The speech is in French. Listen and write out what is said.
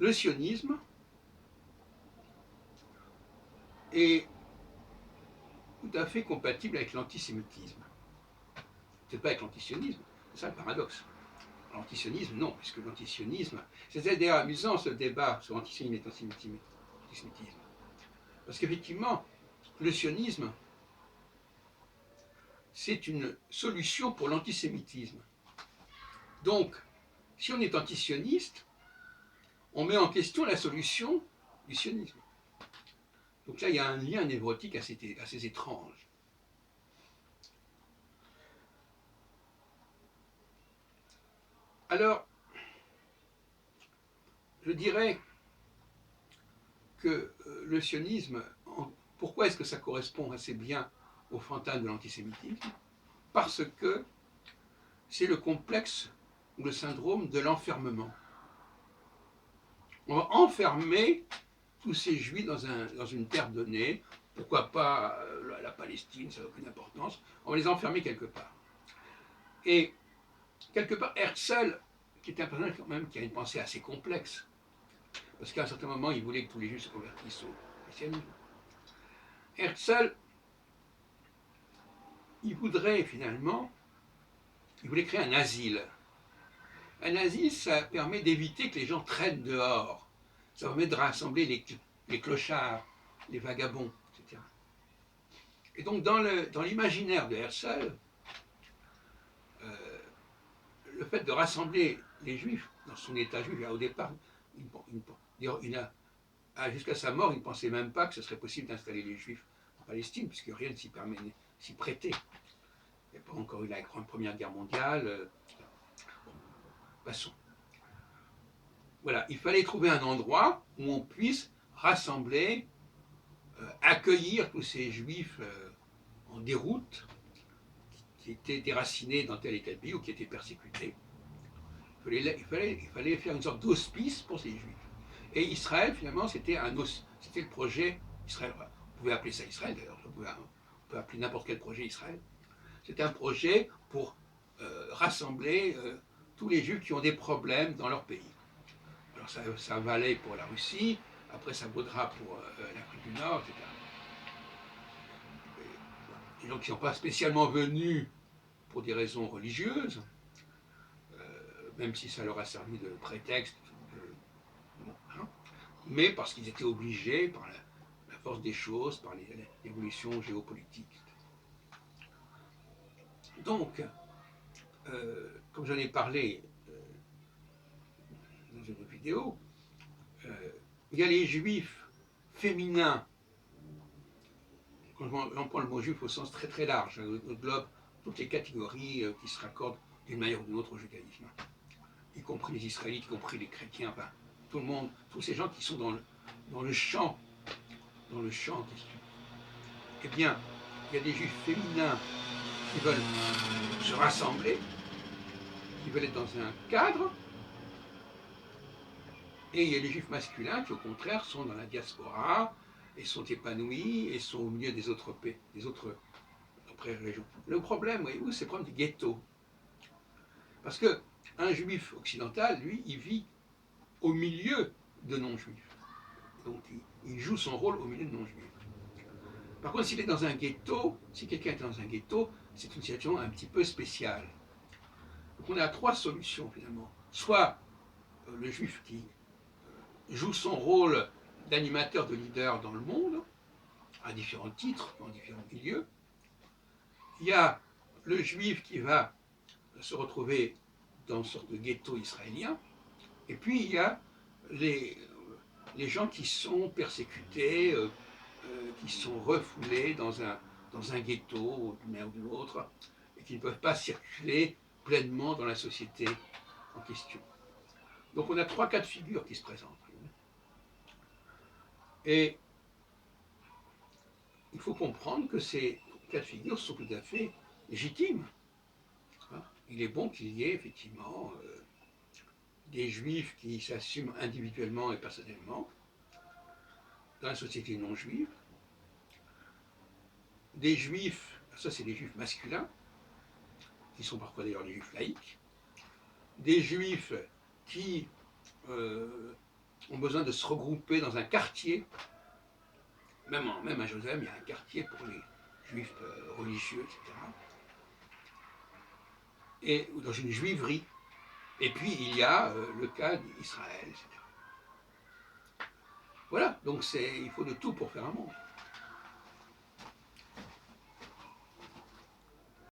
le sionisme est tout à fait compatible avec l'antisémitisme. Peut-être pas avec l'antisionisme, c'est ça le paradoxe. L'antisionisme, non, puisque l'antisionisme, c'était d'ailleurs amusant ce débat sur l'antisionisme et l'antisémitisme. Parce qu'effectivement, le sionisme, c'est une solution pour l'antisémitisme. Donc, si on est antisioniste, on met en question la solution du sionisme. Donc là, il y a un lien névrotique assez étrange. Alors, je dirais que le sionisme, pourquoi est-ce que ça correspond assez bien au fantasme de l'antisémitisme? Parce que c'est le complexe ou le syndrome de l'enfermement. On va enfermer tous ces juifs dans une terre donnée, pourquoi pas la Palestine, ça n'a aucune importance, on va les enfermer quelque part. Et quelque part, Herzl, qui est un personnage quand même qui a une pensée assez complexe, parce qu'à un certain moment, il voulait que tous les juifs se convertissent au christianisme. Herzl, il voulait créer un asile. Un asile, ça permet d'éviter que les gens traînent dehors. Ça permet de rassembler les clochards, les vagabonds, etc. Et donc, dans l'imaginaire de Herzl, le fait de rassembler les juifs dans son état juif, au départ, jusqu'à sa mort, il ne pensait même pas que ce serait possible d'installer les juifs en Palestine, puisque rien ne s'y prêtait. Il n'y a pas encore eu la Première Guerre mondiale. Passons. Voilà, il fallait trouver un endroit où on puisse rassembler, accueillir tous ces juifs en déroute, qui étaient déracinés dans tel et tel pays ou qui étaient persécutés. Il fallait faire une sorte d'hospice pour ces juifs. Et Israël, finalement, c'était le projet Israël. On pouvait appeler ça Israël, d'ailleurs. On peut appeler n'importe quel projet Israël. C'était un projet pour rassembler tous les juifs qui ont des problèmes dans leur pays. Alors ça valait pour la Russie, après ça vaudra pour l'Afrique du Nord, etc. Et donc ils ne sont pas spécialement venus pour des raisons religieuses, même si ça leur a servi de prétexte, mais parce qu'ils étaient obligés par la force des choses, par l'évolution géopolitique. Donc, comme j'en ai parlé dans une vidéo, il y a les juifs féminins, quand j'emploie le mot juif au sens très très large, au globe toutes les catégories qui se raccordent d'une manière ou d'une autre au judaïsme, y compris les Israélites, y compris les chrétiens, enfin, tout le monde, tous ces gens qui sont dans le champ en question. Eh bien, il y a des juifs féminins qui veulent se rassembler, qui veulent être dans un cadre, et il y a les juifs masculins qui, au contraire, sont dans la diaspora, et sont épanouis, et sont au milieu des autres régions. Le problème, voyez-vous, c'est le problème du ghetto. Parce qu'un juif occidental, lui, il vit au milieu de non-juifs. Donc il joue son rôle au milieu de non-juifs. Par contre, s'il est dans un ghetto, si quelqu'un est dans un ghetto, c'est une situation un petit peu spéciale. Donc on a trois solutions finalement. Soit le juif qui joue son rôle d'animateur, de leader dans le monde, à différents titres, dans différents milieux. Il y a le juif qui va se retrouver dans une sorte de ghetto israélien. Et puis il y a les gens qui sont persécutés, qui sont refoulés dans un ghetto d'une manière ou d'une autre, et qui ne peuvent pas circuler pleinement dans la société en question. Donc on a trois cas de figure qui se présentent. Et il faut comprendre que ces cas de figure sont tout à fait légitimes. Il est bon qu'il y ait effectivement des juifs qui s'assument individuellement et personnellement dans la société non juive, des juifs, ça c'est les juifs masculins, qui sont parfois d'ailleurs les juifs laïcs, des juifs qui ont besoin de se regrouper dans un quartier. Même à Jérusalem, il y a un quartier pour les juifs religieux, etc. Et dans une juiverie. Et puis il y a le cas d'Israël, etc. Voilà, donc il faut de tout pour faire un monde.